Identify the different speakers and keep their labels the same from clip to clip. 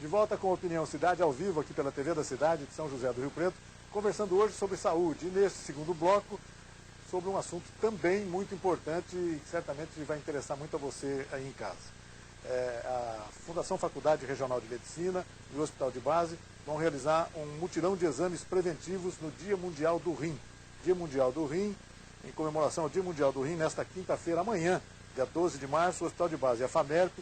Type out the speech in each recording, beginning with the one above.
Speaker 1: De volta com a Opinião Cidade, ao vivo aqui pela TV da cidade de São José do Rio Preto, conversando hoje sobre saúde. E neste segundo bloco, sobre um assunto também muito importante e que certamente vai interessar muito a você aí em casa. A Fundação Faculdade Regional de Medicina e o Hospital de Base vão realizar um mutirão de exames preventivos no Dia Mundial do Rim. Dia Mundial do Rim, em comemoração ao Dia Mundial do Rim, nesta quinta-feira, amanhã, dia 12 de março, o Hospital de Base e a FAMERP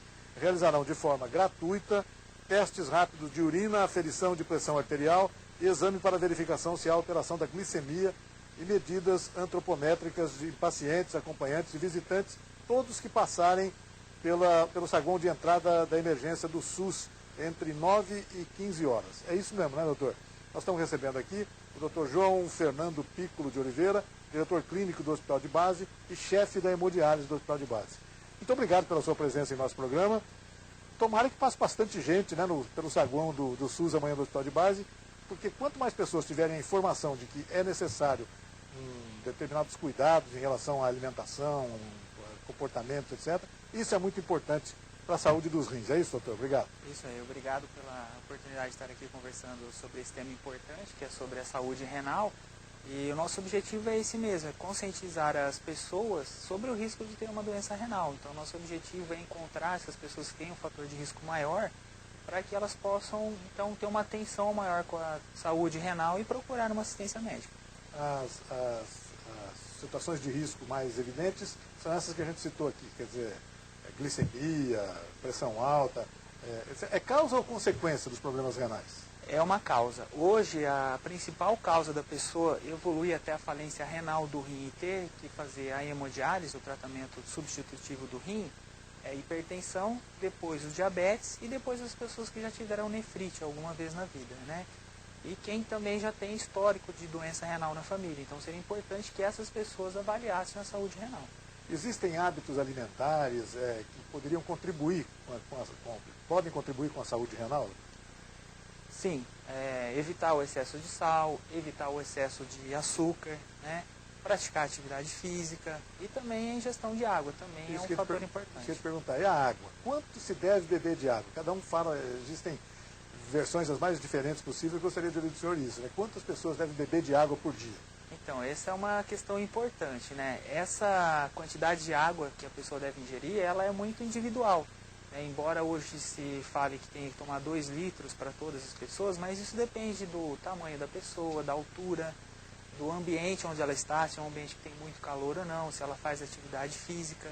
Speaker 1: realizarão de forma gratuita testes rápidos de urina, aferição de pressão arterial e exame para verificação se há alteração da glicemia e medidas antropométricas de pacientes, acompanhantes e visitantes, todos que passarem pelo saguão de entrada da emergência do SUS entre 9 e 15 horas. É isso mesmo, né, doutor? Nós estamos recebendo aqui o doutor João Fernando Piccolo de Oliveira, diretor clínico do Hospital de Base e chefe da hemodiálise do Hospital de Base. Muito obrigado pela sua presença em nosso programa. Tomara que passe bastante gente, né, pelo saguão do SUS amanhã do Hospital de Base, porque quanto mais pessoas tiverem a informação de que é necessário determinados cuidados em relação à alimentação, comportamento, etc., isso é muito importante para a saúde dos rins. É isso, doutor? Obrigado.
Speaker 2: Isso aí, obrigado pela oportunidade de estar aqui conversando sobre esse tema importante, que é sobre a saúde renal. E o nosso objetivo é esse mesmo, é conscientizar as pessoas sobre o risco de ter uma doença renal. Então, nosso objetivo é encontrar essas pessoas que têm um fator de risco maior, para que elas possam, então, ter uma atenção maior com a saúde renal e procurar uma assistência médica.
Speaker 1: As situações de risco mais evidentes são essas que a gente citou aqui, quer dizer, glicemia, pressão alta. É causa ou consequência dos problemas renais?
Speaker 2: É uma causa. Hoje, a principal causa da pessoa evoluir até a falência renal do rim e ter que fazer a hemodiálise, o tratamento substitutivo do rim, é hipertensão, depois o diabetes e depois as pessoas que já tiveram nefrite alguma vez na vida, né? E quem também já tem histórico de doença renal na família. Então, seria importante que essas pessoas avaliassem a saúde renal.
Speaker 1: Existem hábitos alimentares que poderiam contribuir podem contribuir com a saúde renal?
Speaker 2: Sim, evitar o excesso de sal, evitar o excesso de açúcar, né? Praticar atividade física e também a ingestão de água também é um fator importante.
Speaker 1: Deixa eu te perguntar, e a água? Quanto se deve beber de água? Cada um fala, existem versões as mais diferentes possíveis, eu gostaria de ouvir do senhor isso, né? Quantas pessoas devem beber de água por dia?
Speaker 2: Então, essa é uma questão importante, né? Essa quantidade de água que a pessoa deve ingerir, ela é muito individual. Embora hoje se fale que tem que tomar 2 litros para todas as pessoas, mas isso depende do tamanho da pessoa, da altura, do ambiente onde ela está, se é um ambiente que tem muito calor ou não, se ela faz atividade física.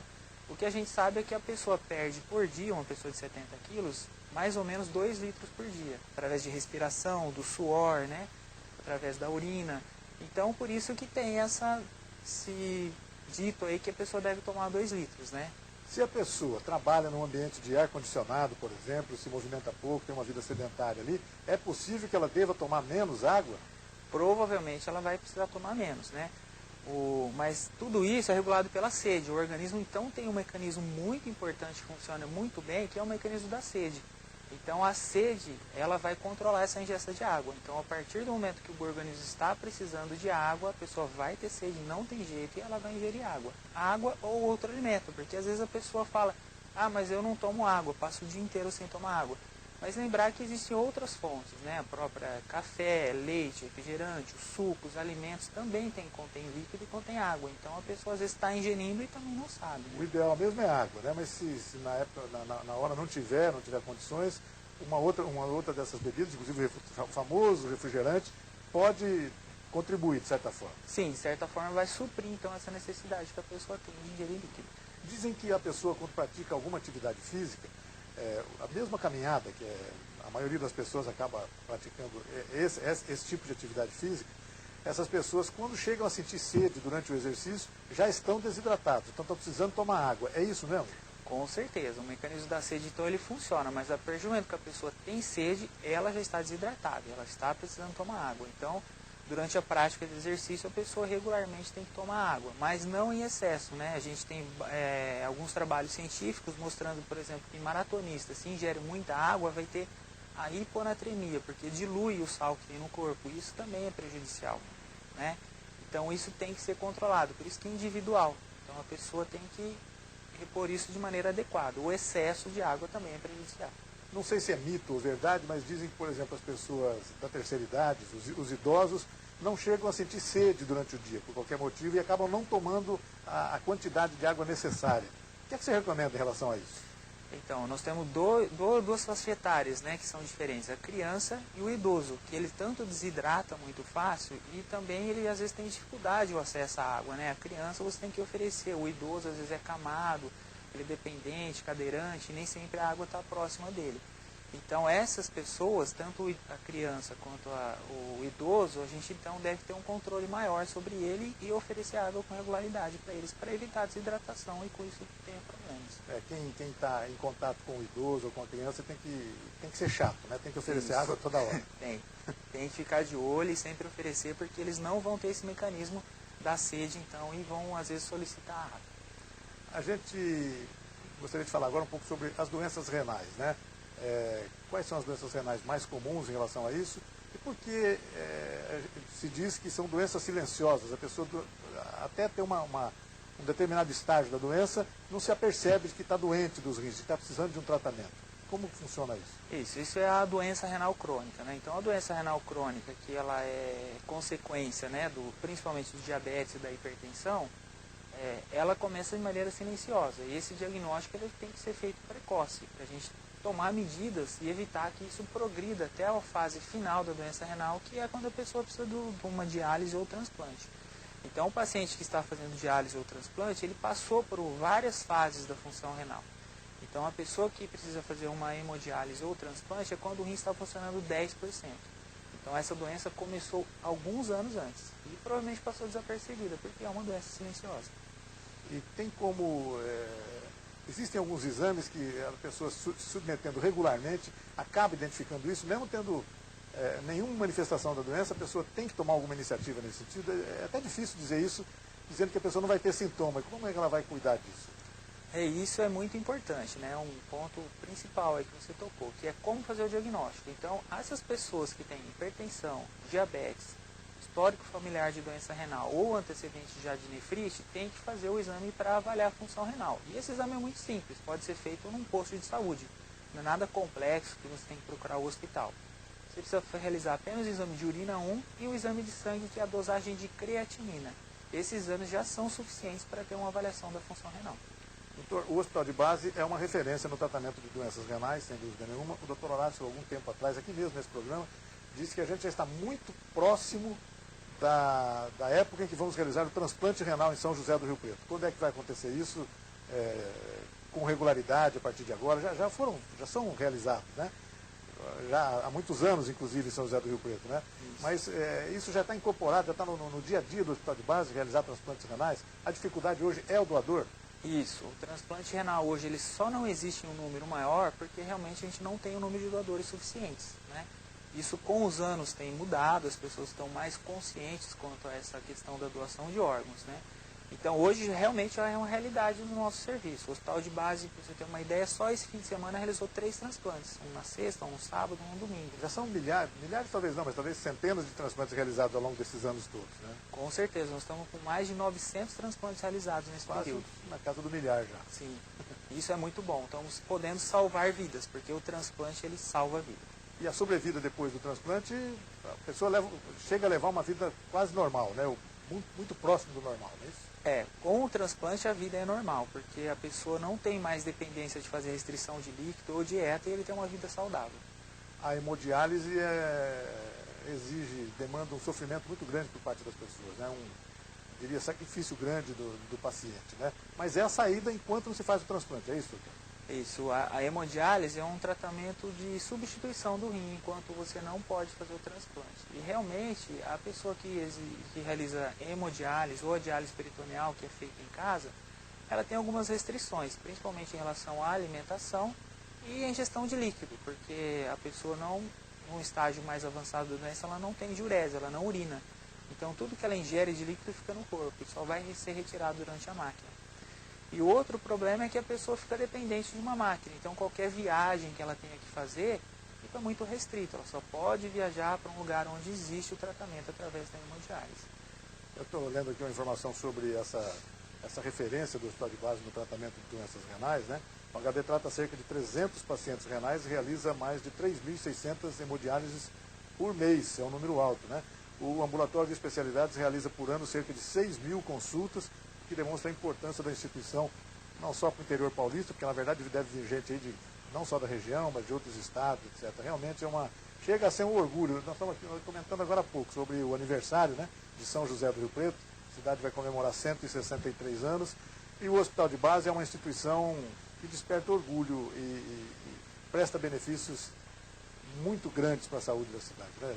Speaker 2: O que a gente sabe é que a pessoa perde por dia, uma pessoa de 70 quilos, mais ou menos 2 litros por dia, através de respiração, do suor, né? Através da urina. Então, por isso que tem esse dito aí que a pessoa deve tomar 2 litros, né?
Speaker 1: Se a pessoa trabalha num ambiente de ar-condicionado, por exemplo, se movimenta pouco, tem uma vida sedentária ali, é possível que ela deva tomar menos água?
Speaker 2: Provavelmente ela vai precisar tomar menos, né? Mas tudo isso é regulado pela sede. O organismo, então, tem um mecanismo muito importante que funciona muito bem, que é o mecanismo da sede. Então, a sede, ela vai controlar essa ingesta de água. Então, a partir do momento que o organismo está precisando de água, a pessoa vai ter sede, não tem jeito, e ela vai ingerir água. Água ou outro alimento, porque às vezes a pessoa fala, mas eu não tomo água, passo o dia inteiro sem tomar água. Mas lembrar que existem outras fontes, né? A própria café, leite, refrigerante, os sucos, alimentos também contém líquido e contém água. Então a pessoa às vezes está ingerindo e também não sabe. Né?
Speaker 1: O ideal mesmo é água, né? Mas se na época, na hora não tiver condições, uma outra dessas bebidas, inclusive o famoso refrigerante, pode contribuir de certa forma.
Speaker 2: Sim, de certa forma vai suprir então essa necessidade que a pessoa tem de ingerir líquido.
Speaker 1: Dizem que a pessoa, quando pratica alguma atividade física, a mesma caminhada, que a maioria das pessoas acaba praticando esse tipo de atividade física, essas pessoas, quando chegam a sentir sede durante o exercício, já estão desidratados, então estão precisando tomar água. É isso mesmo?
Speaker 2: Com certeza, o mecanismo da sede, então, ele funciona, mas a partir do momento que a pessoa tem sede, ela já está desidratada, ela está precisando tomar água. Então, durante a prática de exercício, a pessoa regularmente tem que tomar água, mas não em excesso, né? A gente tem alguns trabalhos científicos mostrando, por exemplo, que maratonista, se ingere muita água, vai ter a hiponatremia, porque dilui o sal que tem no corpo, e isso também é prejudicial, né? Então, isso tem que ser controlado, por isso que é individual. Então, a pessoa tem que repor isso de maneira adequada. O excesso de água também é prejudicial.
Speaker 1: Não sei se é mito ou verdade, mas dizem que, por exemplo, as pessoas da terceira idade, os idosos, não chegam a sentir sede durante o dia, por qualquer motivo, e acabam não tomando a quantidade de água necessária. O que é que você recomenda em relação a isso?
Speaker 2: Então, nós temos duas faixas etárias, né, que são diferentes, a criança e o idoso, que ele tanto desidrata muito fácil e também ele às vezes tem dificuldade de acesso à água, né? A criança você tem que oferecer, o idoso às vezes é camado, ele é dependente, cadeirante, e nem sempre a água está próxima dele. Então essas pessoas, tanto a criança quanto o idoso, a gente então deve ter um controle maior sobre ele e oferecer água com regularidade para eles, para evitar desidratação e com isso tenha problemas.
Speaker 1: Quem está em contato com o idoso ou com a criança tem que ser chato, né? Tem que oferecer
Speaker 2: Isso.
Speaker 1: água toda hora.
Speaker 2: Tem que ficar de olho e sempre oferecer, porque eles não vão ter esse mecanismo da sede então e vão às vezes solicitar água.
Speaker 1: A gente gostaria de falar agora um pouco sobre as doenças renais, né? Quais são as doenças renais mais comuns em relação a isso e por que se diz que são doenças silenciosas. A pessoa até tem um determinado estágio da doença não se apercebe de que está doente dos rins, que está precisando de um tratamento. Como funciona isso?
Speaker 2: Isso é a doença renal crônica, né? Então a doença renal crônica, que ela é consequência, né, principalmente do diabetes e da hipertensão, ela começa de maneira silenciosa e esse diagnóstico ele tem que ser feito precoce, para a gente tomar medidas e evitar que isso progrida até a fase final da doença renal, que é quando a pessoa precisa de uma diálise ou transplante. Então o paciente que está fazendo diálise ou transplante, ele passou por várias fases da função renal. Então a pessoa que precisa fazer uma hemodiálise ou transplante é quando o rim está funcionando 10%. Então essa doença começou alguns anos antes e provavelmente passou desapercebida, porque é uma doença silenciosa.
Speaker 1: E tem como... Existem alguns exames que a pessoa se submetendo regularmente acaba identificando isso, mesmo tendo nenhuma manifestação da doença, a pessoa tem que tomar alguma iniciativa nesse sentido. É até difícil dizer isso, dizendo que a pessoa não vai ter sintoma. Como é que ela vai cuidar disso?
Speaker 2: Isso é muito importante, né? Um ponto principal aí que você tocou, que é como fazer o diagnóstico. Então, essas pessoas que têm hipertensão, diabetes, histórico familiar de doença renal ou antecedente já de nefrite, tem que fazer o exame para avaliar a função renal. E esse exame é muito simples, pode ser feito num posto de saúde. Não é nada complexo que você tem que procurar o hospital. Você precisa realizar apenas o exame de urina 1 e o exame de sangue, que é a dosagem de creatinina. Esses exames já são suficientes para ter uma avaliação da função renal.
Speaker 1: Doutor, o Hospital de Base é uma referência no tratamento de doenças renais, sem dúvida nenhuma. O doutor Horácio, algum tempo atrás, aqui mesmo nesse programa, disse que a gente já está muito próximo da época em que vamos realizar o transplante renal em São José do Rio Preto. Quando é que vai acontecer isso com regularidade a partir de agora? Já são realizados, né? Já há muitos anos, inclusive, em São José do Rio Preto, né? Isso. Mas isso já está incorporado, já está no dia a dia do Hospital de Base, realizar transplantes renais. A dificuldade hoje é o doador?
Speaker 2: Isso, o transplante renal hoje ele só não existe em um número maior porque realmente a gente não tem um número de doadores suficientes, né? Isso com os anos tem mudado, as pessoas estão mais conscientes quanto a essa questão da doação de órgãos, né? Então hoje realmente ela é uma realidade no nosso serviço. O Hospital de Base, para você ter uma ideia, só esse fim de semana realizou 3 transplantes, um na sexta, um no sábado, um no domingo.
Speaker 1: Já são milhares talvez não, mas talvez centenas de transplantes realizados ao longo desses anos todos, né?
Speaker 2: Com certeza, nós estamos com mais de 900 transplantes realizados nesse período.
Speaker 1: Na casa do milhar já.
Speaker 2: Sim, isso é muito bom. Estamos podendo salvar vidas, porque o transplante ele salva a vida.
Speaker 1: E a sobrevida depois do transplante, a pessoa chega a levar uma vida quase normal, né? Muito próximo do normal, não é isso?
Speaker 2: Com o transplante a vida é normal, porque a pessoa não tem mais dependência de fazer restrição de líquido ou dieta e ele tem uma vida saudável.
Speaker 1: A hemodiálise demanda um sofrimento muito grande por parte das pessoas, né? Diria, sacrifício grande do paciente, né? Mas é a saída enquanto não se faz o transplante, é isso, doutor?
Speaker 2: Isso, a hemodiálise é um tratamento de substituição do rim, enquanto você não pode fazer o transplante. E realmente, a pessoa que realiza hemodiálise ou a diálise peritoneal, que é feita em casa, ela tem algumas restrições, principalmente em relação à alimentação e à ingestão de líquido, porque a pessoa num estágio mais avançado da doença, ela não tem diurese, ela não urina. Então, tudo que ela ingere de líquido fica no corpo e só vai ser retirado durante a máquina. E o outro problema é que a pessoa fica dependente de uma máquina. Então, qualquer viagem que ela tenha que fazer fica muito restrita. Ela só pode viajar para um lugar onde existe o tratamento através da hemodiálise.
Speaker 1: Eu estou lendo aqui uma informação sobre essa referência do Hospital de Base no tratamento de doenças renais, né? O HD trata cerca de 300 pacientes renais e realiza mais de 3.600 hemodiálises por mês, é um número alto, né? O ambulatório de especialidades realiza por ano cerca de 6.000 consultas, que demonstra a importância da instituição, não só para o interior paulista, porque na verdade deve vir gente aí não só da região, mas de outros estados, etc. Realmente chega a ser um orgulho. Nós estamos aqui comentando agora há pouco sobre o aniversário, né, de São José do Rio Preto. A cidade vai comemorar 163 anos. E o Hospital de Base é uma instituição que desperta orgulho e presta benefícios muito grandes para a saúde da cidade, né?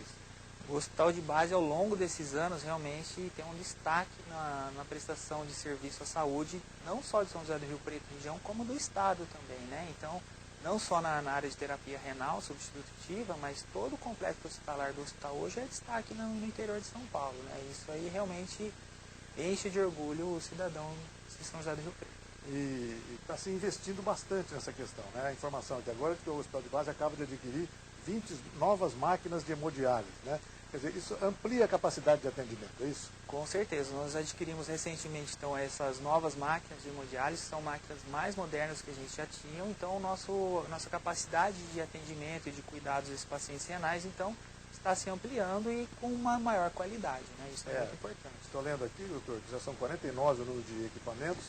Speaker 2: O Hospital de Base, ao longo desses anos, realmente tem um destaque na prestação de serviço à saúde, não só de São José do Rio Preto região, como do estado também, né? Então, não só na área de terapia renal substitutiva, mas todo o complexo hospitalar do hospital hoje é destaque no interior de São Paulo, né? Isso aí realmente enche de orgulho o cidadão de São José do Rio Preto.
Speaker 1: E está se investindo bastante nessa questão, né? A informação aqui agora é que o Hospital de Base acaba de adquirir 20 novas máquinas de hemodiálise, né? Quer dizer, isso amplia a capacidade de atendimento, é isso?
Speaker 2: Com certeza, nós adquirimos recentemente então essas novas máquinas de hemodiálise, são máquinas mais modernas que a gente já tinha, então nossa capacidade de atendimento e de cuidados desses pacientes renais, então, está se ampliando e com uma maior qualidade, né? Isso é muito importante.
Speaker 1: Estou lendo aqui, doutor, que já são 49 o número de equipamentos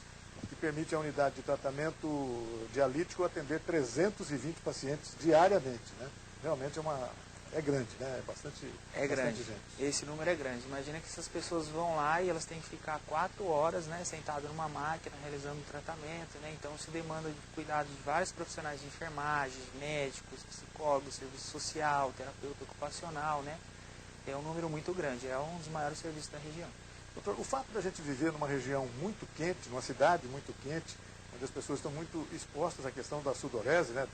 Speaker 1: que permite a unidade de tratamento dialítico atender 320 pacientes diariamente, né? Realmente é grande, né? É bastante
Speaker 2: grande.
Speaker 1: Gente.
Speaker 2: Esse número é grande. Imagina que essas pessoas vão lá e elas têm que ficar 4 horas, né, sentadas numa máquina, realizando o tratamento, né? Então se demanda de cuidado de vários profissionais de enfermagem, médicos, psicólogos, serviço social, terapeuta ocupacional, né? É um número muito grande, é um dos maiores serviços da região.
Speaker 1: Doutor, o fato da gente viver numa região muito quente, numa cidade muito quente, onde as pessoas estão muito expostas à questão da sudorese, né?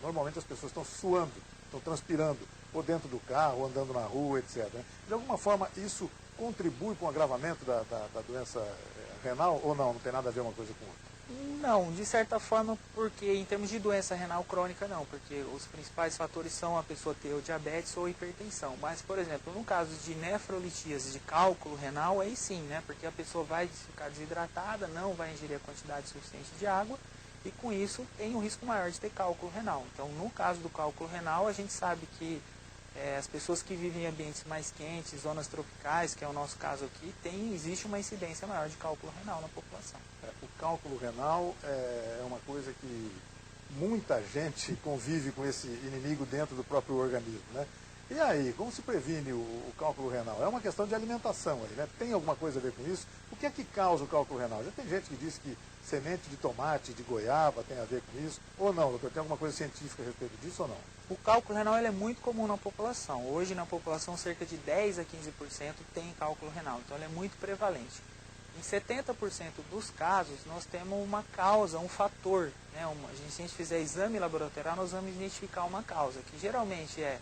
Speaker 1: Normalmente as pessoas estão suando, estão transpirando, ou dentro do carro, ou andando na rua, etc. De alguma forma, isso contribui para o agravamento da doença renal, ou não? Não tem nada a ver uma coisa com outra?
Speaker 2: Não, de certa forma, porque em termos de doença renal crônica não, porque os principais fatores são a pessoa ter o diabetes ou hipertensão. Mas, por exemplo, no caso de nefrolitíase, de cálculo renal, aí sim, né? Porque a pessoa vai ficar desidratada, não vai ingerir a quantidade suficiente de água, e com isso tem um risco maior de ter cálculo renal. Então, no caso do cálculo renal, a gente sabe que as pessoas que vivem em ambientes mais quentes, zonas tropicais, que é o nosso caso aqui, existe uma incidência maior de cálculo renal na população.
Speaker 1: O cálculo renal é uma coisa que muita gente convive com esse inimigo dentro do próprio organismo, né? E aí, como se previne o cálculo renal? É uma questão de alimentação aí, né? Tem alguma coisa a ver com isso? O que é que causa o cálculo renal? Já tem gente que diz que semente de tomate, de goiaba tem a ver com isso, ou não, doutor? Tem alguma coisa científica a respeito disso ou não?
Speaker 2: O cálculo renal ele é muito comum na população. Hoje, na população, cerca de 10 a 15% tem cálculo renal, então ele é muito prevalente. Em 70% dos casos, nós temos uma causa, um fator, né? Se a gente fizer exame laboratorial, nós vamos identificar uma causa, que geralmente é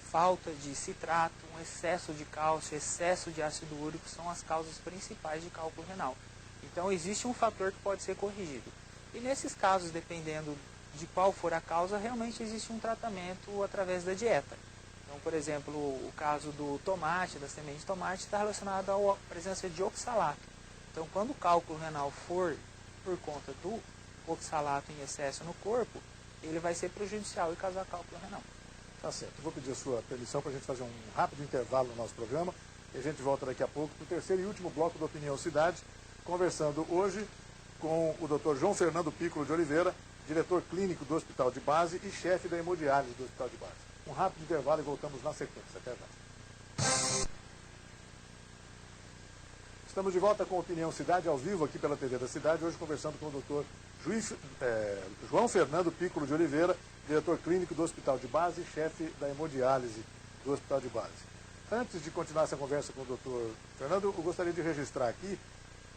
Speaker 2: falta de citrato, um excesso de cálcio, excesso de ácido úrico, são as causas principais de cálculo renal. Então existe um fator que pode ser corrigido. E nesses casos, dependendo de qual for a causa, realmente existe um tratamento através da dieta. Então, por exemplo, o caso do tomate, da semente de tomate, está relacionado à presença de oxalato. Então, quando o cálculo renal for por conta do oxalato em excesso no corpo, ele vai ser prejudicial e causar cálculo renal.
Speaker 1: Tá certo. Eu vou pedir a sua permissão para a gente fazer um rápido intervalo no nosso programa e a gente volta daqui a pouco para o terceiro e último bloco da Opinião Cidade, conversando hoje com o Dr. João Fernando Piccolo de Oliveira, diretor clínico do Hospital de Base e chefe da hemodiálise do Hospital de Base. Um rápido intervalo e voltamos na sequência. Até já. Estamos de volta com a Opinião Cidade, ao vivo aqui pela TV da Cidade, hoje conversando com o Dr. João Fernando Piccolo de Oliveira, diretor clínico do Hospital de Base e chefe da hemodiálise do Hospital de Base. Antes de continuar essa conversa com o Dr. Fernando, eu gostaria de registrar aqui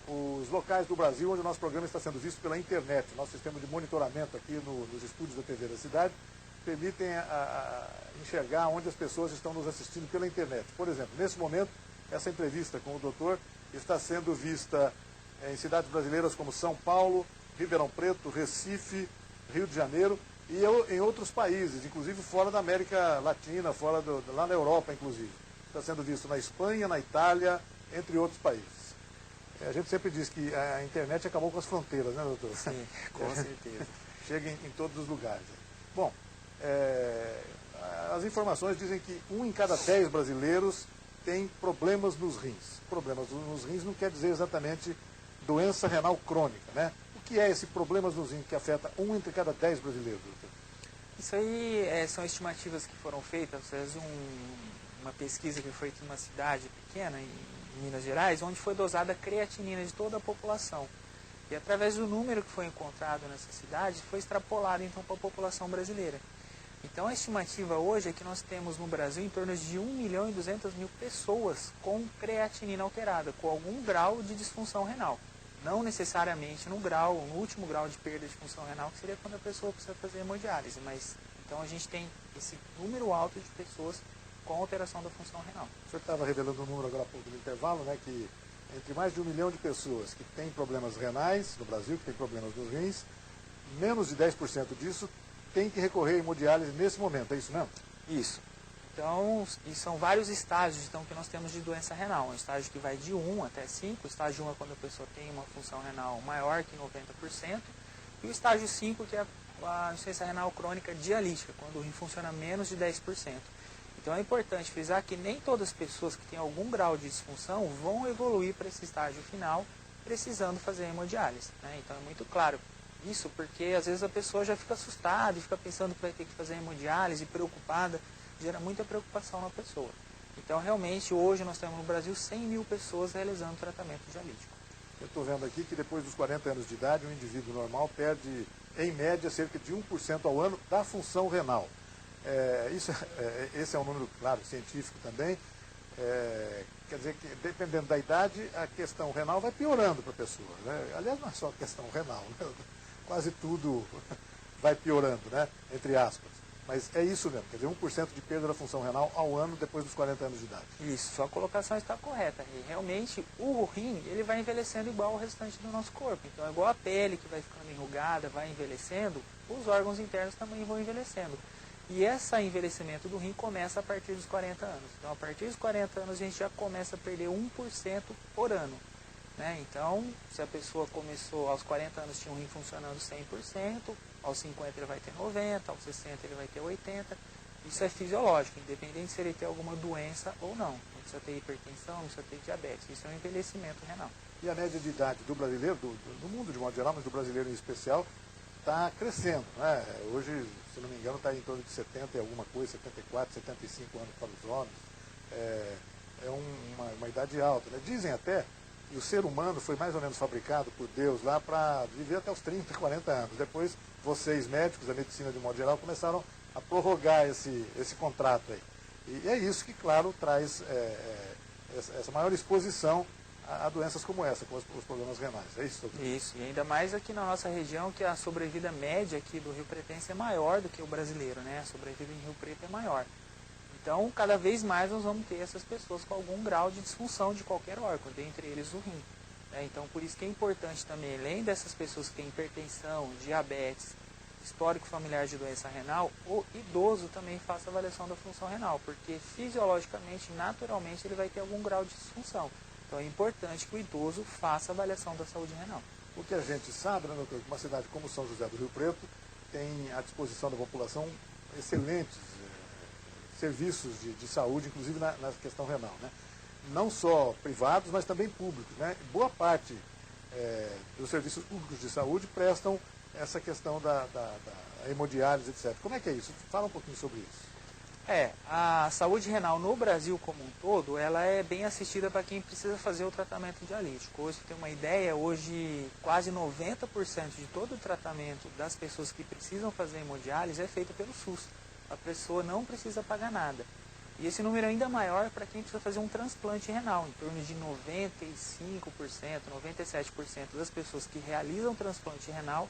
Speaker 1: os locais do Brasil onde o nosso programa está sendo visto pela internet. Nosso sistema de monitoramento aqui nos estúdios da TV da Cidade permitem enxergar onde as pessoas estão nos assistindo pela internet. Por exemplo, nesse momento, essa entrevista com o doutor está sendo vista em cidades brasileiras como São Paulo, Ribeirão Preto, Recife, Rio de Janeiro e em outros países, inclusive fora da América Latina, lá na Europa, inclusive. Está sendo visto na Espanha, na Itália, entre outros países. A gente sempre diz que a internet acabou com as fronteiras, né, doutor?
Speaker 2: Sim, com certeza.
Speaker 1: Chega em todos os lugares. Bom, as informações dizem que 1 em cada 10 brasileiros tem problemas nos rins. Problemas nos rins não quer dizer exatamente doença renal crônica, né? O que é esse problemas nos rins que afeta 1 entre cada 10 brasileiros, doutor?
Speaker 2: Isso aí são estimativas que foram feitas, uma pesquisa que foi feita em uma cidade pequena, em Minas Gerais, onde foi dosada a creatinina de toda a população. E através do número que foi encontrado nessa cidade, foi extrapolado então para a população brasileira. Então a estimativa hoje é que nós temos no Brasil em torno de 1.200.000 pessoas com creatinina alterada, com algum grau de disfunção renal. Não necessariamente no último grau de perda de função renal, que seria quando a pessoa precisa fazer hemodiálise, mas então a gente tem esse número alto de pessoas com alteração da função renal.
Speaker 1: O senhor estava revelando um número agora há pouco no intervalo, né, que entre mais de 1 milhão de pessoas que têm problemas renais no Brasil, que têm problemas nos rins, menos de 10% disso tem que recorrer à hemodiálise nesse momento, é isso mesmo?
Speaker 2: Isso. Então, e são vários estágios então, que nós temos de doença renal. Um estágio que vai de 1 até 5. O estágio 1 é quando a pessoa tem uma função renal maior que 90%. E o estágio 5, que é a insuficiência renal crônica dialítica, quando o rim funciona menos de 10%. Então é importante frisar que nem todas as pessoas que têm algum grau de disfunção vão evoluir para esse estágio final precisando fazer hemodiálise, né? Então é muito claro isso, porque às vezes a pessoa já fica assustada e fica pensando que vai ter que fazer hemodiálise, preocupada, gera muita preocupação na pessoa. Então realmente hoje nós temos no Brasil 100.000 pessoas realizando tratamento dialítico.
Speaker 1: Eu estou vendo aqui que depois dos 40 anos de idade, um indivíduo normal perde, em média, cerca de 1% ao ano da função renal. Esse é um número, claro, científico também. Quer dizer que, dependendo da idade, a questão renal vai piorando para a pessoa, né? Aliás, não é só a questão renal, né? Quase tudo vai piorando, né? Entre aspas. Mas é isso mesmo, quer dizer, 1% de perda da função renal ao ano depois dos 40 anos de idade.
Speaker 2: Isso, sua colocação está correta. E realmente o rim ele vai envelhecendo igual ao restante do nosso corpo. Então é igual a pele que vai ficando enrugada, vai envelhecendo, os órgãos internos também vão envelhecendo. E esse envelhecimento do rim começa a partir dos 40 anos. Então a partir dos 40 anos a gente já começa a perder 1% por ano, né? Então, se a pessoa começou aos 40 anos, tinha um rim funcionando 100%, aos 50 ele vai ter 90%, aos 60 ele vai ter 80%. Isso é fisiológico, independente se ele tem alguma doença ou não. Não precisa ter hipertensão, não precisa ter diabetes. Isso é um envelhecimento renal.
Speaker 1: E a média de idade do brasileiro, do mundo de modo geral, mas do brasileiro em especial, está crescendo, né? Hoje, se não me engano, está em torno de 70 e alguma coisa, 74, 75 anos para os homens. Uma idade alta, né? Dizem até que o ser humano foi mais ou menos fabricado por Deus lá para viver até os 30, 40 anos. Depois, vocês médicos, a medicina de modo geral, começaram a prorrogar esse contrato aí. E é isso que, claro, traz essa maior exposição a doenças como essa, como os problemas renais. É isso, doutor?
Speaker 2: Isso, e ainda mais aqui na nossa região, que a sobrevida média aqui do Rio Pretense é maior do que o brasileiro, né? A sobrevida em Rio Preto é maior. Então, cada vez mais nós vamos ter essas pessoas com algum grau de disfunção de qualquer órgão, dentre eles o rim, né? Então, por isso que é importante também, além dessas pessoas que têm hipertensão, diabetes, histórico familiar de doença renal, o idoso também faça avaliação da função renal, porque fisiologicamente, naturalmente, ele vai ter algum grau de disfunção. Então é importante que o idoso faça a avaliação da saúde renal.
Speaker 1: O que a gente sabe, né, doutor, que uma cidade como São José do Rio Preto tem à disposição da população excelentes serviços de saúde, inclusive na questão renal, né? Não só privados, mas também públicos, né? Boa parte dos serviços públicos de saúde prestam essa questão da hemodiálise, etc. Como é que é isso? Fala um pouquinho sobre isso.
Speaker 2: A saúde renal no Brasil como um todo, ela é bem assistida para quem precisa fazer o tratamento dialítico. Hoje, você tem uma ideia, hoje quase 90% de todo o tratamento das pessoas que precisam fazer hemodiálise é feito pelo SUS. A pessoa não precisa pagar nada. E esse número é ainda maior para quem precisa fazer um transplante renal. Em torno de 95%, 97% das pessoas que realizam transplante renal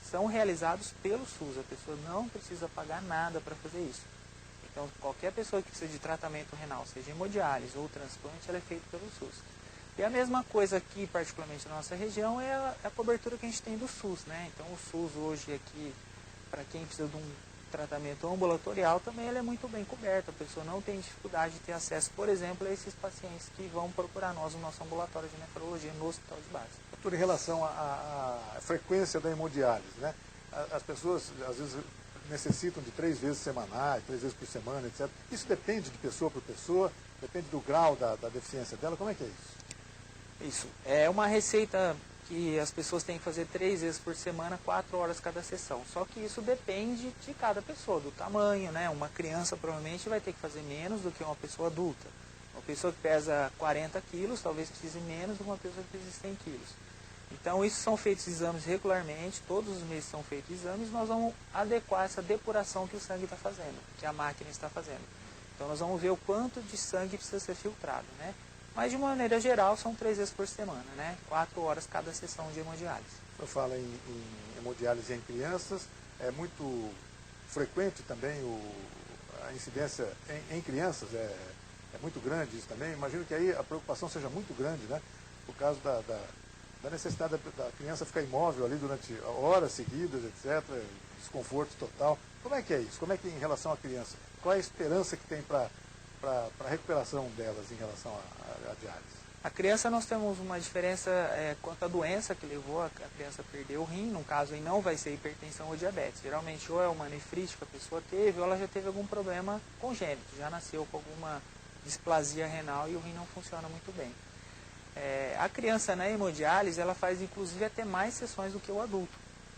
Speaker 2: são realizados pelo SUS. A pessoa não precisa pagar nada para fazer isso. Então, qualquer pessoa que precisa de tratamento renal, seja hemodiálise ou transplante, ela é feita pelo SUS. E a mesma coisa aqui, particularmente na nossa região, é a cobertura que a gente tem do SUS, né? Então, o SUS hoje aqui, para quem precisa de um tratamento ambulatorial, também ela é muito bem coberta. A pessoa não tem dificuldade de ter acesso, por exemplo, a esses pacientes que vão procurar nós no nosso ambulatório de nefrologia no hospital de base.
Speaker 1: Doutor, em relação à frequência da hemodiálise, né? As pessoas, às vezes, necessitam de 3 vezes semanais, 3 vezes por semana, etc. Isso depende de pessoa por pessoa, depende do grau da deficiência dela. Como é que é isso?
Speaker 2: Isso. É uma receita que as pessoas têm que fazer 3 vezes por semana, 4 horas cada sessão. Só que isso depende de cada pessoa, do tamanho, né? Uma criança provavelmente vai ter que fazer menos do que uma pessoa adulta. Uma pessoa que pesa 40 quilos talvez precise menos do que uma pessoa que pesa 100 quilos. Então, isso são feitos exames regularmente, todos os meses são feitos exames, nós vamos adequar essa depuração que o sangue está fazendo, que a máquina está fazendo. Então, nós vamos ver o quanto de sangue precisa ser filtrado, né? Mas, de maneira geral, são 3 vezes por semana, né? 4 horas cada sessão de hemodiálise.
Speaker 1: O senhor fala em hemodiálise em crianças, é muito frequente também a incidência em crianças, é muito grande isso também. Imagino que aí a preocupação seja muito grande, né? Por causa da necessidade da criança ficar imóvel ali durante horas seguidas, etc., desconforto total. Como é que é isso? Como é que em relação à criança? Qual é a esperança que tem para a recuperação delas em relação à diálise?
Speaker 2: A criança, nós temos uma diferença quanto à doença que levou a criança a perder o rim. No caso, aí não vai ser hipertensão ou diabetes. Geralmente, ou é uma nefrite que a pessoa teve, ou ela já teve algum problema congênito, já nasceu com alguma displasia renal e o rim não funciona muito bem. A criança na hemodiálise, ela faz inclusive até mais sessões do que o adulto.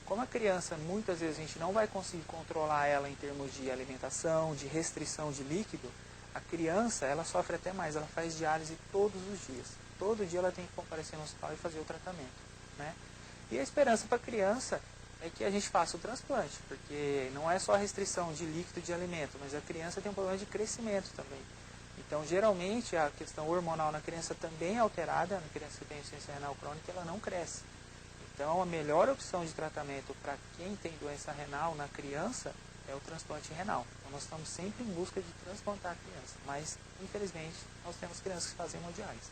Speaker 2: Como a criança, muitas vezes a gente não vai conseguir controlar ela em termos de alimentação, de restrição de líquido, a criança, ela sofre até mais, ela faz diálise todos os dias. Todo dia ela tem que comparecer no hospital e fazer o tratamento, né? E a esperança para a criança é que a gente faça o transplante, porque não é só a restrição de líquido de alimento, mas a criança tem um problema de crescimento também. Então, geralmente, a questão hormonal na criança também é alterada, na criança que tem insuficiência renal crônica, ela não cresce. Então, a melhor opção de tratamento para quem tem doença renal na criança é o transplante renal. Então, nós estamos sempre em busca de transplantar a criança, mas, infelizmente, nós temos crianças que fazem hemodiálise.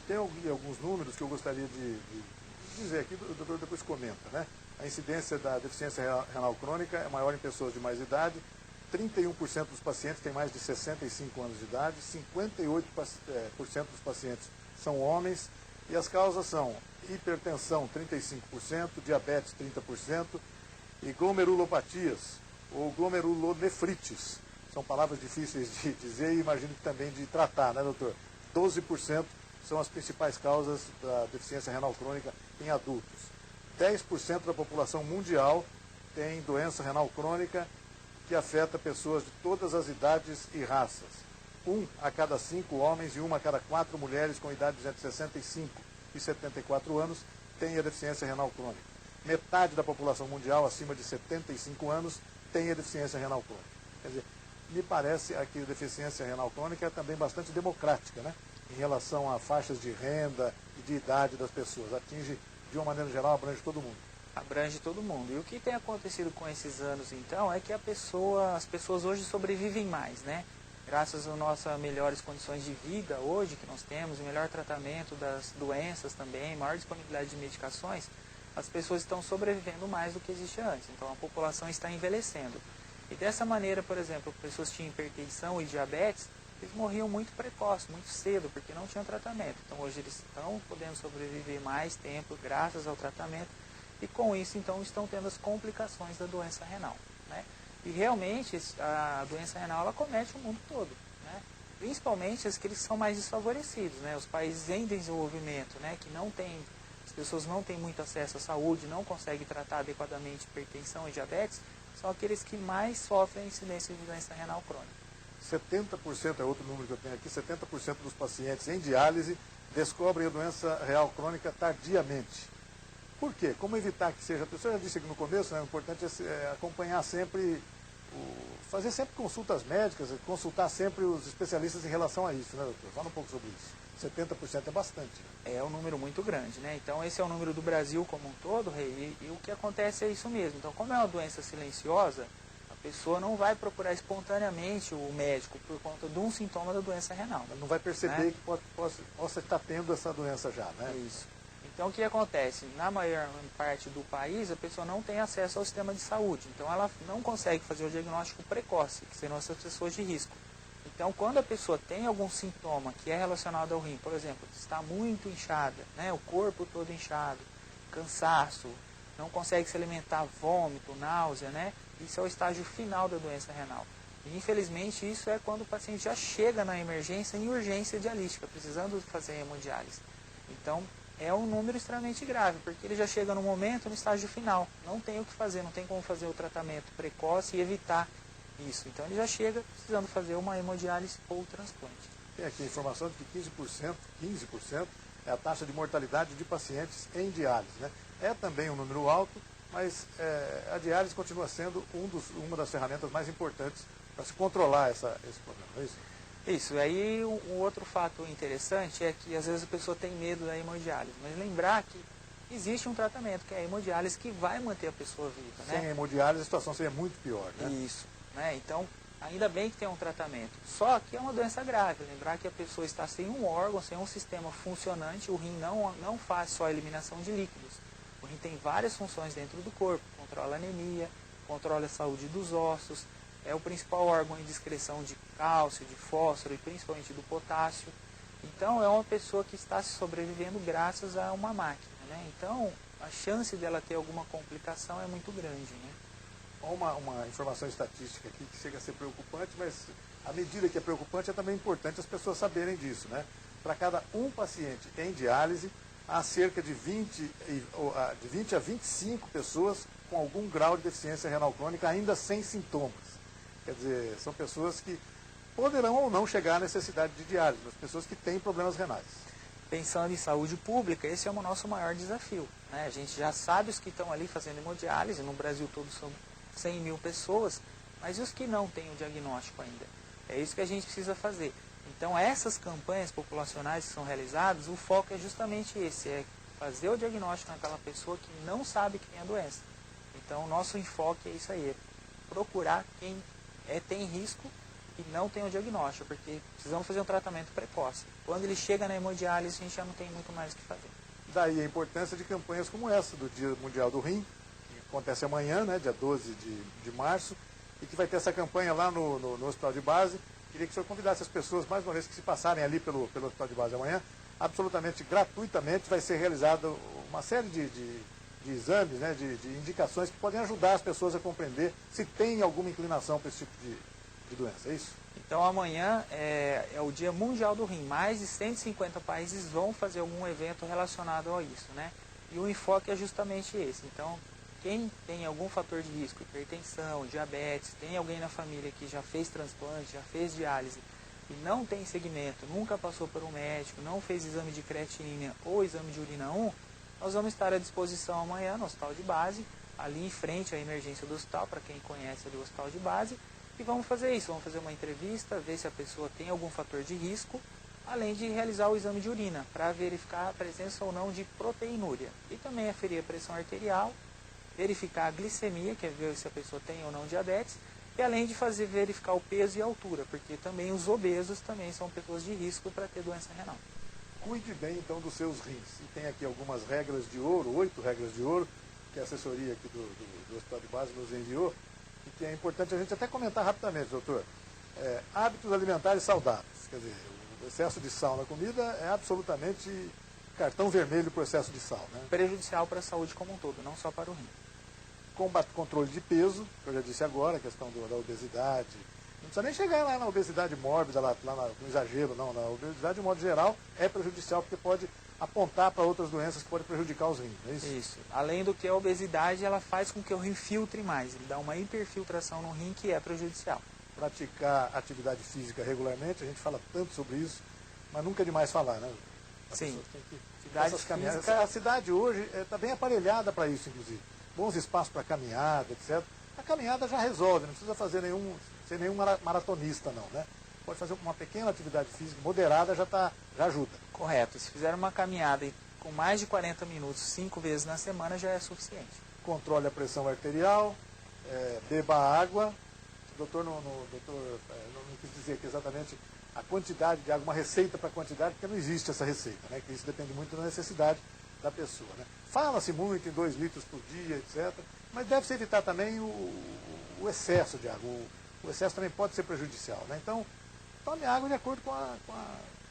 Speaker 1: Tem alguns números que eu gostaria de dizer aqui, o doutor depois comenta, né? A incidência da deficiência renal crônica é maior em pessoas de mais idade, 31% dos pacientes têm mais de 65 anos de idade, 58% dos pacientes são homens, e as causas são hipertensão, 35%, diabetes, 30%, e glomerulopatias, ou glomerulonefrites. São palavras difíceis de dizer e imagino que também de tratar, né, doutor? 12% são as principais causas da deficiência renal crônica em adultos. 10% da população mundial tem doença renal crônica que afeta pessoas de todas as idades e raças. 1 a cada 5 homens e 1 a cada 4 mulheres com idades entre 65 e 74 anos tem a deficiência renal crônica. Metade da população mundial acima de 75 anos tem a deficiência renal crônica. Quer dizer, me parece que a deficiência renal crônica é também bastante democrática, né? Em relação a faixas de renda e de idade das pessoas. Atinge, de uma maneira geral, abrange todo mundo.
Speaker 2: Abrange todo mundo. E o que tem acontecido com esses anos, então, é que as pessoas hoje sobrevivem mais, né? Graças às nossas melhores condições de vida hoje que nós temos, o melhor tratamento das doenças também, maior disponibilidade de medicações, as pessoas estão sobrevivendo mais do que existia antes. Então, a população está envelhecendo. E dessa maneira, por exemplo, pessoas que tinham hipertensão e diabetes, eles morriam muito precoce, muito cedo, porque não tinham tratamento. Então, hoje eles estão podendo sobreviver mais tempo graças ao tratamento. E com isso, então, estão tendo as complicações da doença renal, né? E realmente, a doença renal, ela comete o mundo todo, né? Principalmente aqueles que são mais desfavorecidos, né? Os países em desenvolvimento, né? Que não tem, as pessoas não têm muito acesso à saúde, não conseguem tratar adequadamente hipertensão e diabetes, são aqueles que mais sofrem a incidência de doença renal crônica.
Speaker 1: 70% é outro número que eu tenho aqui, 70% dos pacientes em diálise descobrem a doença renal crônica tardiamente. Por quê? Como evitar que seja... O senhor já disse aqui no começo, né, o importante é acompanhar sempre, fazer sempre consultas médicas, consultar sempre os especialistas em relação a isso, né, doutor? Fala um pouco sobre isso. 70% é bastante. Né?
Speaker 2: É um número muito grande, né? Então, esse é o número do Brasil como um todo, Rei, e o que acontece é isso mesmo. Então, como é uma doença silenciosa, a pessoa não vai procurar espontaneamente o médico por conta de um sintoma da doença renal.
Speaker 1: Ela não vai perceber, né, que possa estar tendo essa doença já, né?
Speaker 2: Isso. Então o que acontece? Na maior parte do país a pessoa não tem acesso ao sistema de saúde, então ela não consegue fazer o diagnóstico precoce, que seriam essas pessoas de risco. Então quando a pessoa tem algum sintoma que é relacionado ao rim, por exemplo, está muito inchada, né, o corpo todo inchado, cansaço, não consegue se alimentar, vômito, náusea, né, isso é o estágio final da doença renal. E, infelizmente isso é quando o paciente já chega na emergência em urgência dialística, precisando fazer hemodiálise. Então é um número extremamente grave, porque ele já chega no momento, no estágio final. Não tem o que fazer, não tem como fazer o tratamento precoce e evitar isso. Então ele já chega precisando fazer uma hemodiálise ou transplante.
Speaker 1: Tem aqui a informação de que 15% é a taxa de mortalidade de pacientes em diálise, né? É também um número alto, mas a diálise continua sendo uma das ferramentas mais importantes para se controlar esse problema, não é isso?
Speaker 2: Isso, aí um outro fato interessante é que às vezes a pessoa tem medo da hemodiálise, mas lembrar que existe um tratamento, que é a hemodiálise, que vai manter a pessoa viva, né?
Speaker 1: Sem a hemodiálise a situação seria muito pior, né?
Speaker 2: Isso, né? Então, ainda bem que tem um tratamento, só que é uma doença grave, lembrar que a pessoa está sem um órgão, sem um sistema funcionante, o rim não faz só a eliminação de líquidos, o rim tem várias funções dentro do corpo, controla a anemia, controla a saúde dos ossos, é o principal órgão de excreção de cálcio, de fósforo e principalmente do potássio. Então é uma pessoa que está se sobrevivendo graças a uma máquina, né? Então a chance dela ter alguma complicação é muito grande, né?
Speaker 1: Uma informação estatística aqui que chega a ser preocupante, mas à medida que é preocupante é também importante as pessoas saberem disso, né? Para cada um paciente em diálise, há cerca de 20 a 25 pessoas com algum grau de deficiência renal crônica ainda sem sintomas. Quer dizer, são pessoas que poderão ou não chegar à necessidade de diálise, mas pessoas que têm problemas renais.
Speaker 2: Pensando em saúde pública, esse é o nosso maior desafio, né? A gente já sabe os que estão ali fazendo hemodiálise, no Brasil todo são 100 mil pessoas, mas e os que não têm o diagnóstico ainda? É isso que a gente precisa fazer. Então essas campanhas populacionais que são realizadas, o foco é justamente esse, é fazer o diagnóstico naquela pessoa que não sabe que tem a doença. Então o nosso enfoque é isso aí, é procurar quem tem risco e não tem o diagnóstico, porque precisamos fazer um tratamento precoce. Quando ele chega na hemodiálise, a gente já não tem muito mais o que fazer.
Speaker 1: Daí a importância de campanhas como essa, do Dia Mundial do Rim, que acontece amanhã, né, dia 12 de março, e que vai ter essa campanha lá no Hospital de Base. Queria que o senhor convidasse as pessoas, mais uma vez, que se passarem ali pelo Hospital de Base amanhã, absolutamente gratuitamente vai ser realizada uma série de exames, né, de indicações que podem ajudar as pessoas a compreender se tem alguma inclinação para esse tipo de doença, é isso?
Speaker 2: Então amanhã é o Dia Mundial do Rim. Mais de 150 países vão fazer algum evento relacionado a isso, né? E o enfoque é justamente esse. Então, quem tem algum fator de risco, hipertensão, diabetes, tem alguém na família que já fez transplante, já fez diálise e não tem segmento, nunca passou por um médico, não fez exame de creatinina ou exame de urina 1, nós vamos estar à disposição amanhã no Hospital de Base, ali em frente à emergência do hospital, para quem conhece ali o Hospital de Base, e vamos fazer isso, vamos fazer uma entrevista, ver se a pessoa tem algum fator de risco, além de realizar o exame de urina, para verificar a presença ou não de proteinúria. E também aferir a pressão arterial, verificar a glicemia, que é ver se a pessoa tem ou não diabetes, e além de verificar o peso e a altura, porque também os obesos também são pessoas de risco para ter doença renal.
Speaker 1: Cuide bem, então, dos seus rins. E tem aqui algumas regras de ouro, 8 regras de ouro, que a assessoria aqui do Hospital de Base nos enviou, e que é importante a gente até comentar rapidamente, doutor. Hábitos alimentares saudáveis. Quer dizer, o excesso de sal na comida é absolutamente cartão vermelho para o excesso de sal, né?
Speaker 2: Prejudicial para a saúde como um todo, não só para o rim.
Speaker 1: Controle de peso, que eu já disse agora, a questão da obesidade. Não precisa nem chegar lá na obesidade mórbida, no exagero, não. Na obesidade, de modo geral, é prejudicial, porque pode apontar para outras doenças que podem prejudicar os rins, não é isso?
Speaker 2: Isso. Além do que a obesidade, ela faz com que o rim filtre mais. Ele dá uma hiperfiltração no rim que é prejudicial.
Speaker 1: Praticar atividade física regularmente, a gente fala tanto sobre isso, mas nunca é demais falar, né?
Speaker 2: Sim.
Speaker 1: Essas caminhadas. A cidade hoje está bem aparelhada para isso, inclusive. Bons espaços para caminhada, etc. A caminhada já resolve, não precisa fazer ser nenhum maratonista, não, né? Pode fazer uma pequena atividade física moderada, já ajuda.
Speaker 2: Correto. Se fizer uma caminhada com mais de 40 minutos, 5 vezes na semana, já é suficiente.
Speaker 1: Controle a pressão arterial, beba água. O doutor não quis dizer aqui exatamente a quantidade de água, uma receita para a quantidade, porque não existe essa receita, né? Que isso depende muito da necessidade. da pessoa, né? Fala-se muito em 2 litros por dia, etc., mas deve-se evitar também o excesso de água. O excesso também pode ser prejudicial, né? Então, tome água de acordo com a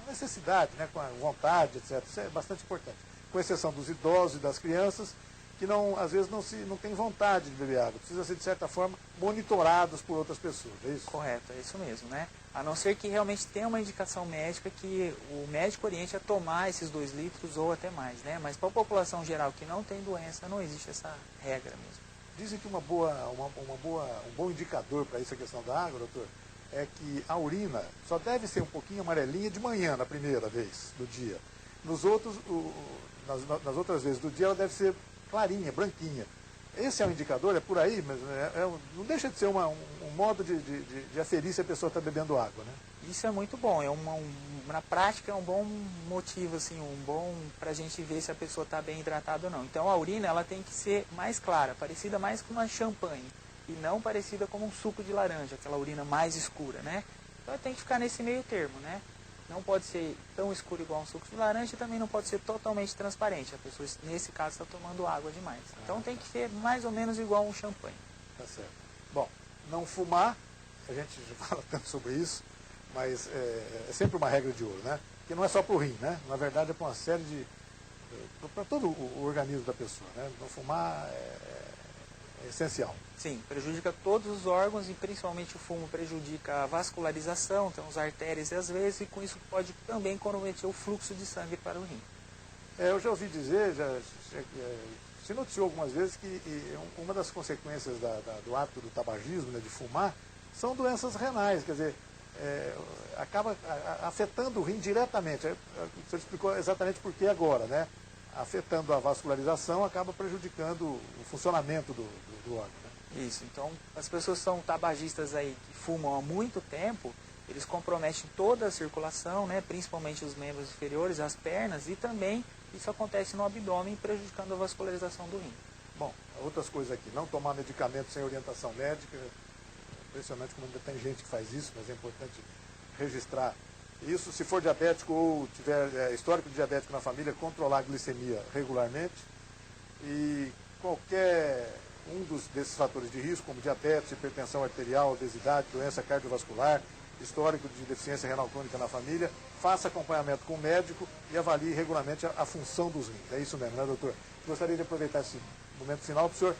Speaker 1: necessidade, né? Com a vontade, etc. Isso é bastante importante. Com exceção dos idosos e das crianças, que às vezes não têm vontade de beber água. Precisa ser, de certa forma, monitorados por outras pessoas, é isso?
Speaker 2: Correto, é isso mesmo, né? A não ser que realmente tenha uma indicação médica que o médico oriente a tomar esses 2 litros ou até mais, né? Mas para a população geral que não tem doença, não existe essa regra mesmo.
Speaker 1: Dizem que um bom indicador para isso, a questão da água, doutor, é que a urina só deve ser um pouquinho amarelinha de manhã, na primeira vez do dia. Nas outras vezes do dia, ela deve ser clarinha, branquinha. Esse é um indicador, é por aí, mas não deixa de ser um modo de aferir se a pessoa está bebendo água, né?
Speaker 2: Isso é muito bom, na prática é um bom motivo, assim, para a gente ver se a pessoa está bem hidratada ou não. Então a urina ela tem que ser mais clara, parecida mais com uma champanhe, e não parecida como um suco de laranja, aquela urina mais escura, né? Então tem que ficar nesse meio termo, né? Não pode ser tão escuro igual um suco de laranja e também não pode ser totalmente transparente. A pessoa, nesse caso, está tomando água demais. Então tem que ser mais ou menos igual um champanhe.
Speaker 1: Tá certo. Bom, não fumar, a gente já fala tanto sobre isso, mas é sempre uma regra de ouro, né? Que não é só para o rim, né? Na verdade é para uma série para todo o organismo da pessoa, né? Não fumar é essencial.
Speaker 2: Sim, prejudica todos os órgãos e principalmente o fumo prejudica a vascularização, então as artérias e as veias, e com isso pode também comprometer o fluxo de sangue para o rim.
Speaker 1: Eu já ouvi dizer, se noticiou algumas vezes que uma das consequências do hábito do tabagismo, né, de fumar, são doenças renais, quer dizer, acaba afetando o rim diretamente. Você explicou exatamente por que agora, né? Afetando a vascularização, acaba prejudicando o funcionamento do órgão, né?
Speaker 2: Isso, então as pessoas que são tabagistas aí que fumam há muito tempo, eles comprometem toda a circulação, né, principalmente os membros inferiores, as pernas, e também isso acontece no abdômen, prejudicando a vascularização do rim.
Speaker 1: Bom, outras coisas aqui, não tomar medicamento sem orientação médica, impressionante como ainda tem gente que faz isso, mas é importante registrar isso. Se for diabético ou tiver histórico de diabético na família, controlar a glicemia regularmente, e qualquer desses fatores de risco, como diabetes, hipertensão arterial, obesidade, doença cardiovascular, histórico de deficiência renal crônica na família, faça acompanhamento com o médico e avalie regularmente a função dos rins. É isso mesmo, né, doutor? Gostaria de aproveitar esse momento final para o senhor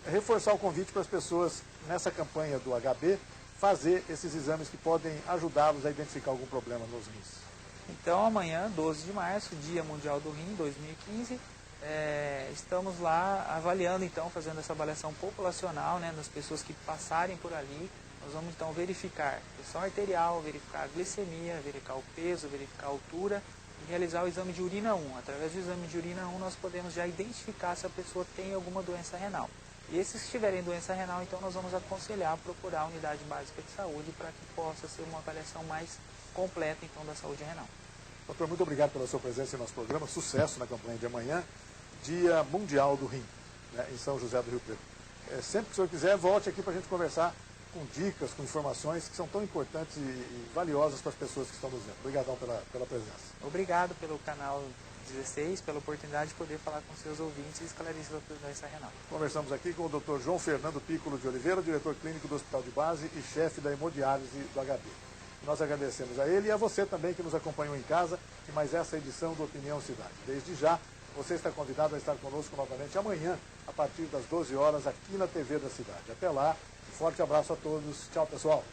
Speaker 1: reforçar o convite para as pessoas, nessa campanha do HB, fazer esses exames que podem ajudá-los a identificar algum problema nos rins.
Speaker 2: Então amanhã, 12 de março, Dia Mundial do Rim 2015, estamos lá avaliando, então, fazendo essa avaliação populacional, né, das pessoas que passarem por ali. Nós vamos então verificar a pressão arterial, verificar a glicemia, verificar o peso, verificar a altura e realizar o exame de urina 1. Através do exame de urina 1 nós podemos já identificar se a pessoa tem alguma doença renal. E esses que tiverem doença renal, então nós vamos aconselhar a procurar a unidade básica de saúde para que possa ser uma avaliação mais completa, então, da saúde renal.
Speaker 1: Doutor, muito obrigado pela sua presença em nosso programa. Sucesso na campanha de amanhã, Dia Mundial do Rim, né, em São José do Rio Preto. Sempre que o senhor quiser, volte aqui para a gente conversar com dicas, com informações que são tão importantes e valiosas para as pessoas que estão nos vendo. Obrigadão pela presença.
Speaker 2: Obrigado pelo canal 16, pela oportunidade de poder falar com seus ouvintes e esclarecer a doença renal.
Speaker 1: Conversamos aqui com o Dr. João Fernando Piccolo de Oliveira, diretor clínico do Hospital de Base e chefe da hemodiálise do HB. Nós agradecemos a ele e a você também que nos acompanhou em casa em mais essa edição do Opinião Cidade. Desde já, você está convidado a estar conosco novamente amanhã, a partir das 12 horas, aqui na TV da Cidade. Até lá, um forte abraço a todos. Tchau, pessoal.